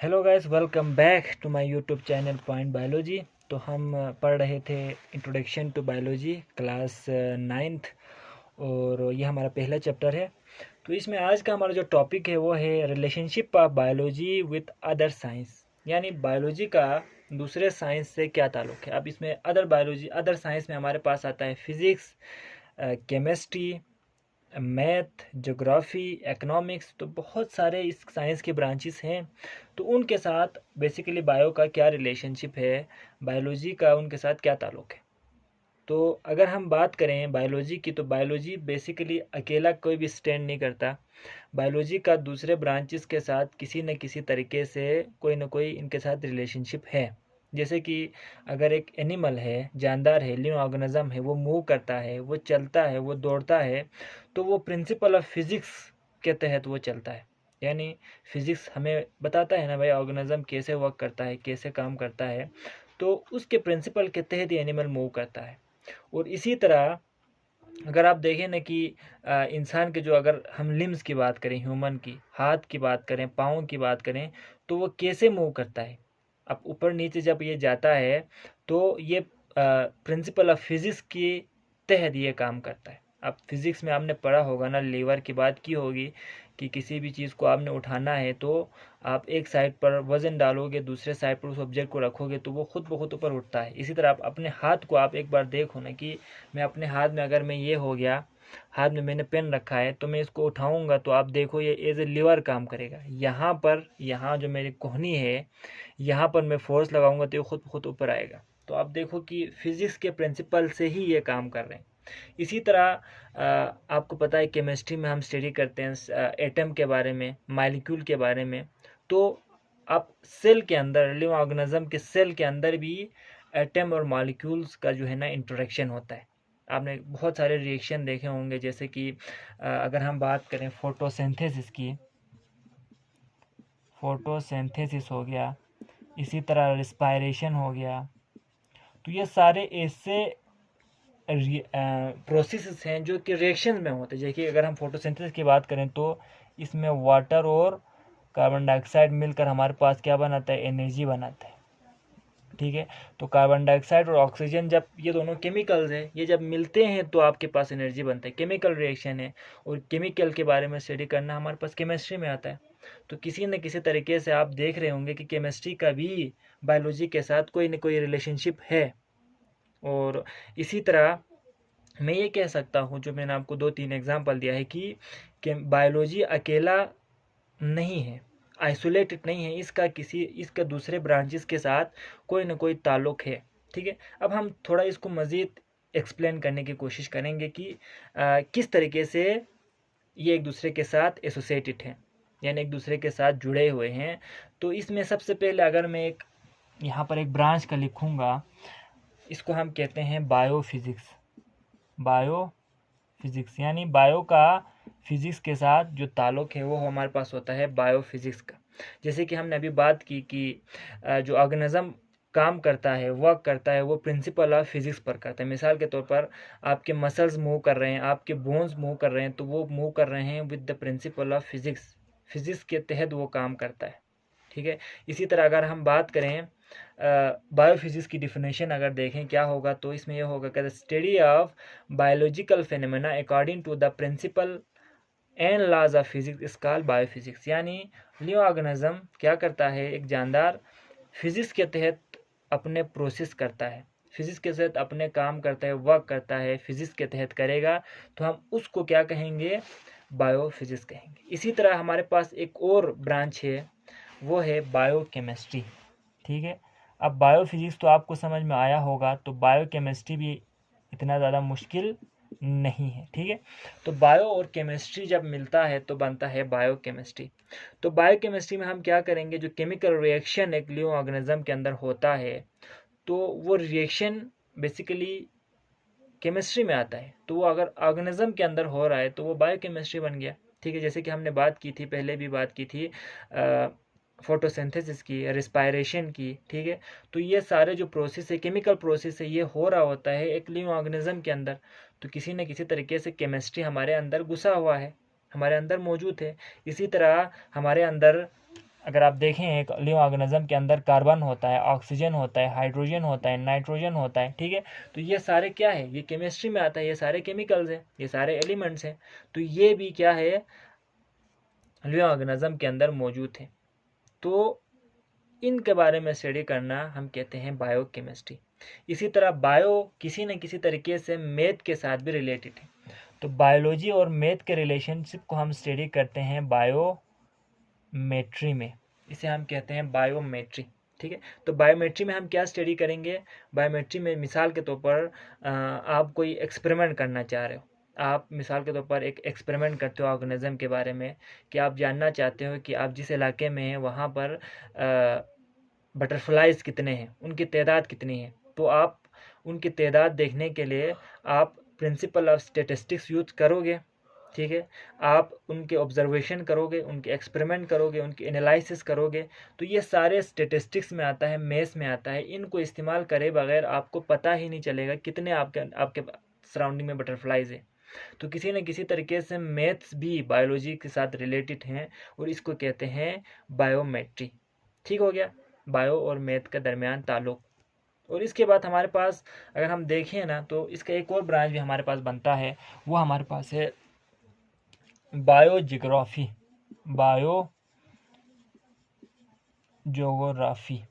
Hello guys, welcome back to my YouTube channel point biology. तो हम पढ़ रहे थे introduction to biology class 9th और ये हमारा पहला चैप्टर है। तो इसमें आज का हमारा जो टॉपिक है वो है relationship of biology with other science, यानी बायोलॉजी का दूसरे साइंस से क्या ताल्लुक है। अब इसमें अदर साइंस में हमारे पास आता है physics, chemistry, math, geography, economics. तो बहुत सारे इस साइंस के ब्रांचेस हैं। तो उनके साथ बेसिकली बायो का क्या रिलेशनशिप है, बायोलॉजी का उनके साथ क्या ताल्लुक है। तो अगर हम बात करें बायोलॉजी की, तो बायोलॉजी बेसिकली अकेला कोई भी स्टैंड नहीं करता। बायोलॉजी का दूसरे ब्रांचेस के साथ किसी न किसी तरीके से कोई ना कोई इनके साथ रिलेशनशिप है। जैसे कि अगर एक एनिमल है, जानदार है, लिविंग ऑर्गेनिज्म है, वो मूव करता है, वो चलता है, वो दौड़ता है, तो वो प्रिंसिपल ऑफ फिज़िक्स के तहत वो चलता है। यानी फिज़िक्स हमें बताता है ना भाई, ऑर्गेनिज्म कैसे वर्क करता है, कैसे काम करता है। तो उसके प्रिंसिपल के तहत ही एनिमल मूव करता है। और इसी तरह अगर आप देखें ना कि इंसान के जो, अगर हम लिम्स की बात करें, ह्यूमन की हाथ की बात करें, पाँव की बात करें, तो वो कैसे मूव करता है। अब ऊपर नीचे जब ये जाता है तो ये प्रिंसिपल ऑफ फिज़िक्स के तहत ये काम करता है। अब फिज़िक्स में आपने पढ़ा होगा ना, लीवर की बात की होगी कि किसी भी चीज़ को आपने उठाना है तो आप एक साइड पर वज़न डालोगे, दूसरे साइड पर उस ऑब्जेक्ट को रखोगे तो वो खुद ब खुद ऊपर उठता है। इसी तरह आप अपने हाथ को आप एक बार देखो ना कि मैं अपने हाथ में, अगर मैं ये हो गया, हाथ में मैंने पेन रखा है तो मैं इसको उठाऊंगा तो आप देखो ये एज ए लीवर काम करेगा। यहाँ पर, यहाँ जो मेरी कोहनी है, यहाँ पर मैं फोर्स लगाऊंगा तो ये खुद ब खुद ऊपर आएगा। तो आप देखो कि फिज़िक्स के प्रिंसिपल से ही ये काम कर रहे हैं। इसी तरह आपको पता है केमिस्ट्री में हम स्टडी करते हैं एटम के बारे में, मॉलिक्यूल के बारे में। तो आप सेल के अंदर, लिविंग ऑर्गेनिज्म के सेल के अंदर भी एटम और मॉलिक्यूल्स का जो है ना इंटरेक्शन होता है। आपने बहुत सारे रिएक्शन देखे होंगे, जैसे कि अगर हम बात करें फोटोसिंथेसिस की, फोटोसिंथेसिस हो गया, इसी तरह रिस्पायरेशन हो गया। तो ये सारे ऐसे प्रोसेसेस हैं जो कि रिएक्शन में होते हैं। जैसे कि अगर हम फोटोसिंथेसिस की बात करें तो इसमें वाटर और कार्बन डाइऑक्साइड मिलकर हमारे पास क्या बनाता है, एनर्जी बनाता है। ठीक है, तो कार्बन डाइऑक्साइड और ऑक्सीजन, जब ये दोनों केमिकल्स हैं, ये जब मिलते हैं तो आपके पास एनर्जी बनता है। केमिकल रिएक्शन है, और केमिकल के बारे में स्टडी करना हमारे पास केमिस्ट्री में आता है। तो किसी न किसी तरीके से आप देख रहे होंगे कि केमिस्ट्री का भी बायोलॉजी के साथ कोई न कोई रिलेशनशिप है। और इसी तरह मैं ये कह सकता हूँ, जो मैंने आपको 2-3 एग्जाम्पल दिया है, कि बायोलॉजी अकेला नहीं है, आइसोलेटेड नहीं है, इसका दूसरे ब्रांचेस के साथ कोई ना कोई ताल्लुक है। ठीक है, अब हम थोड़ा इसको मज़ीद एक्सप्लेन करने की कोशिश करेंगे कि किस तरीके से ये एक दूसरे के साथ एसोसिएटेड हैं, यानी एक दूसरे के साथ जुड़े हुए हैं। तो इसमें सबसे पहले अगर मैं एक यहाँ पर एक ब्रांच का लिखूँगा, इसको हम कहते हैं बायोफिज़िक्स। बायोफिज़िक्स यानी बायो का फिज़िक्स के साथ जो ताल्लुक है वो हमारे पास होता है बायोफिज़िक्स का। जैसे कि हमने अभी बात की कि जो ऑर्गेनिज्म काम करता है, वर्क करता है, वो प्रिंसिपल ऑफ फिज़िक्स पर करता है। मिसाल के तौर पर आपके मसल्स मूव कर रहे हैं, आपके बोन्स मूव कर रहे हैं, तो वो मूव कर रहे हैं with the principle of physics. Physics के तहत वो काम करता है। ठीक है, इसी तरह अगर हम बात करें बायोफिज़िक्स की डिफिनेशन अगर देखें क्या होगा, तो इसमें यह होगा कि the study of biological phenomena according to the principle and laws of physics is called biophysics. यानी लिविंग ऑर्गेनिज्म क्या करता है, एक जानदार फिजिक्स के तहत अपने प्रोसेस करता है, फिजिक्स के तहत अपने काम करता है, वर्क करता है, फिजिक्स के तहत करेगा, तो हम उसको क्या कहेंगे, बायोफिजिक्स कहेंगे। इसी तरह हमारे पास एक और ब्रांच है, वो है बायोकेमिस्ट्री। ठीक है, अब बायोफिजिक्स तो आपको समझ में आया होगा, तो बायोकेमिस्ट्री भी इतना ज़्यादा मुश्किल नहीं है। ठीक है, तो बायो और केमिस्ट्री जब मिलता है तो बनता है बायोकेमिस्ट्री। तो बायोकेमिस्ट्री में हम क्या करेंगे, जो केमिकल रिएक्शन एक लिविंग ऑर्गेनिज्म के अंदर होता है, तो वो रिएक्शन बेसिकली केमिस्ट्री में आता है। तो वो अगर ऑर्गेनिज्म के अंदर हो रहा है तो वो बायोकेमिस्ट्री बन गया। ठीक है, जैसे कि हमने बात की थी, पहले भी बात की थी फोटोसिंथेसिस की, रिस्पायरेशन की। ठीक है, तो ये सारे जो प्रोसेस है, केमिकल प्रोसेस है, ये हो रहा होता है एक लिविंग ऑर्गेनिज्म के अंदर। तो किसी न किसी तरीके से केमिस्ट्री हमारे अंदर घुसा हुआ है, हमारे अंदर मौजूद है। इसी तरह हमारे अंदर अगर आप देखें एक लिविंग ऑर्गेनिज्म के अंदर कार्बन होता है, ऑक्सीजन होता है, हाइड्रोजन होता है, नाइट्रोजन होता है, ठीक है। तो ये सारे क्या है, ये केमिस्ट्री में आता है, ये सारे केमिकल्स हैं, ये सारे एलिमेंट्स हैं। तो ये भी क्या है, लिविंग ऑर्गेनिज्म के अंदर मौजूद है। तो इनके बारे में स्टडी करना हम कहते हैं बायोकेमिस्ट्री। इसी तरह बायो किसी न किसी तरीके से मैथ के साथ भी रिलेटेड है। तो बायोलॉजी और मैथ के रिलेशनशिप को हम स्टडी करते हैं बायोमेट्री में, इसे हम कहते हैं बायोमेट्री, ठीक है। तो बायोमेट्री में हम क्या स्टडी करेंगे, बायोमेट्री में मिसाल के तौर पर आप कोई एक्सपेरिमेंट करना चाह रहे हो, आप मिसाल के तौर पर एक एक्सपेरिमेंट करते हो ऑर्गेनिज्म के बारे में, कि आप जानना चाहते हो कि आप जिस इलाके में हैं वहाँ पर बटरफ्लाइज कितने हैं, उनकी तादाद कितनी है। तो आप उनकी तादाद देखने के लिए आप प्रिंसिपल ऑफ स्टैटिस्टिक्स यूज करोगे, ठीक है। आप उनके ऑब्जर्वेशन करोगे, उनके एक्सपेरिमेंट करोगे, उनकी एनालिसिस करोगे। तो ये सारे स्टैटिस्टिक्स में आता है, मैथ्स में आता है। इनको इस्तेमाल करे बगैर आपको पता ही नहीं चलेगा कितने आपके सराउंडिंग में बटरफ्लाइज है। तो किसी न किसी तरीके से मैथ्स भी बायोलॉजी के साथ रिलेटेड हैं और इसको कहते हैं बायोमेट्री। ठीक हो गया, बायो और मैथ के दरमियान ताल्लुक। और इसके बाद हमारे पास अगर हम देखें ना, तो इसका एक और ब्रांच भी हमारे पास बनता है, वो हमारे पास है बायोजियोग्राफी, बायोजियोग्राफी।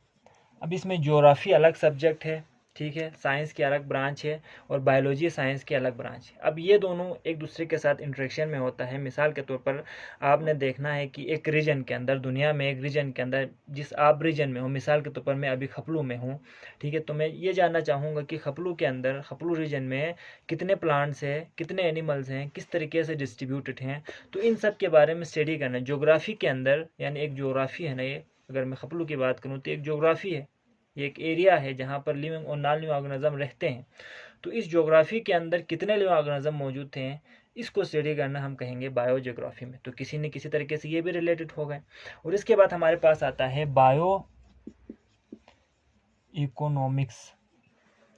अब इसमें ज्योग्राफी अलग सब्जेक्ट है, ठीक है, साइंस की अलग ब्रांच है, और बायोलॉजी साइंस की अलग ब्रांच है। अब ये दोनों एक दूसरे के साथ इंटरेक्शन में होता है। मिसाल के तौर पर आपने देखना है कि एक रीजन के अंदर, दुनिया में एक रीजन के अंदर, जिस आप रीजन में हो, मिसाल के तौर पर मैं अभी खपलू में हूँ, ठीक है। तो मैं ये जानना चाहूँगा कि खपलू के अंदर, खपलू रीजन में कितने प्लांट्स हैं, कितने एनिमल्स हैं, किस तरीके से डिस्ट्रीब्यूटेड हैं। तो इन सब के बारे में स्टडी करना ज्योग्राफी के अंदर, यानी एक ज्योग्राफी है ना ये। अगर मैं खपलू की बात करूँ तो एक ज्योग्राफी है, ये एक एरिया है जहाँ पर लिविंग और नॉन लिविंग ऑर्गेनिज्म रहते हैं। तो इस ज्योग्राफी के अंदर कितने लिविंग ऑर्गेनिज्म मौजूद हैं, इसको स्टडी करना हम कहेंगे बायोजियोग्राफी में। तो किसी न किसी तरीके से ये भी रिलेटेड हो गए। और इसके बाद हमारे पास आता है बायो इकोनॉमिक्स,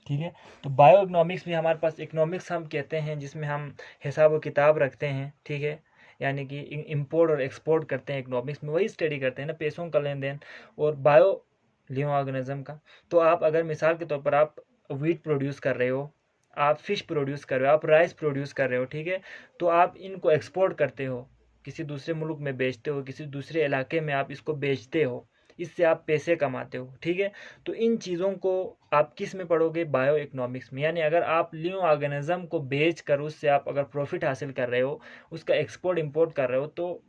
ठीक है। तो बायो इकोनॉमिक्स में हमारे पास, इकोनॉमिक्स हम कहते हैं जिसमें हम हिसाब व किताब रखते हैं, ठीक है, यानी कि इंपोर्ट और एक्सपोर्ट करते हैं। इकोनॉमिक्स में वही स्टडी करते हैं ना, पैसों का लेन देन और बायो लिविंग ऑर्गेनिज्म का। तो आप अगर मिसाल के तौर पर आप वीट प्रोड्यूस कर रहे हो, आप फिश प्रोड्यूस कर रहे हो, आप राइस प्रोड्यूस कर रहे हो, ठीक है। तो आप इनको एक्सपोर्ट करते हो, किसी दूसरे मुल्क में बेचते हो, किसी दूसरे इलाके में आप इसको बेचते हो, इससे आप पैसे कमाते हो, ठीक है। तो इन चीज़ों को आप किस में पढ़ोगे, बायो इकोनॉमिक्स में। यानी अगर आप लिविंग ऑर्गेनिज्म को बेच कर उससे आप अगर प्रॉफिट हासिल कर रहे हो, उसका एक्सपोर्ट इंपोर्ट कर रहे हो, तो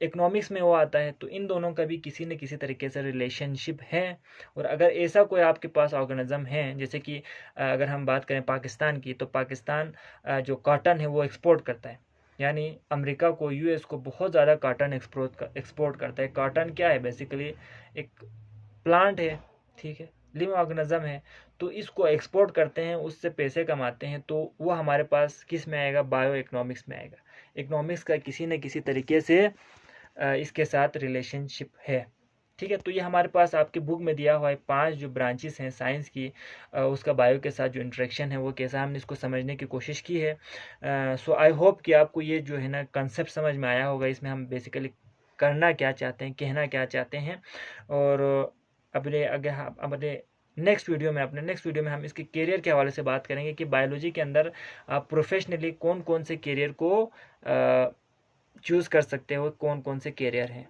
इकोनॉमिक्स में वो आता है। तो इन दोनों का भी किसी न किसी तरीके से रिलेशनशिप है। और अगर ऐसा कोई आपके पास ऑर्गेनिज्म है, जैसे कि अगर हम बात करें पाकिस्तान की, तो पाकिस्तान जो कॉटन है वो एक्सपोर्ट करता है, यानी अमेरिका को, यूएस को बहुत ज़्यादा कॉटन एक्सपोर्ट करता है। कॉटन क्या है, बेसिकली एक प्लांट है, ठीक है, लिविंग ऑर्गेनिज्म है। तो इसको एक्सपोर्ट करते हैं, उससे पैसे कमाते हैं। तो वो हमारे पास किस में आएगा, बायो इकोनॉमिक्स में आएगा। इकोनॉमिक्स का किसी न किसी तरीके से इसके साथ रिलेशनशिप है, ठीक है। तो ये हमारे पास आपके बुक में दिया हुआ है 5 जो ब्रांचेस हैं साइंस की, उसका बायो के साथ जो इंटरेक्शन है वो कैसा, हमने इसको समझने की कोशिश की है। सो आई होप कि आपको ये जो है ना कंसेप्ट समझ में आया होगा, इसमें हम बेसिकली करना क्या चाहते हैं, कहना क्या चाहते हैं। और अपने नेक्स्ट वीडियो में हम इसके करियर के हवाले से बात करेंगे कि बायोलॉजी के अंदर आप प्रोफेशनली कौन कौन से करियर को चूज़ कर सकते हो, कौन कौन से करियर हैं।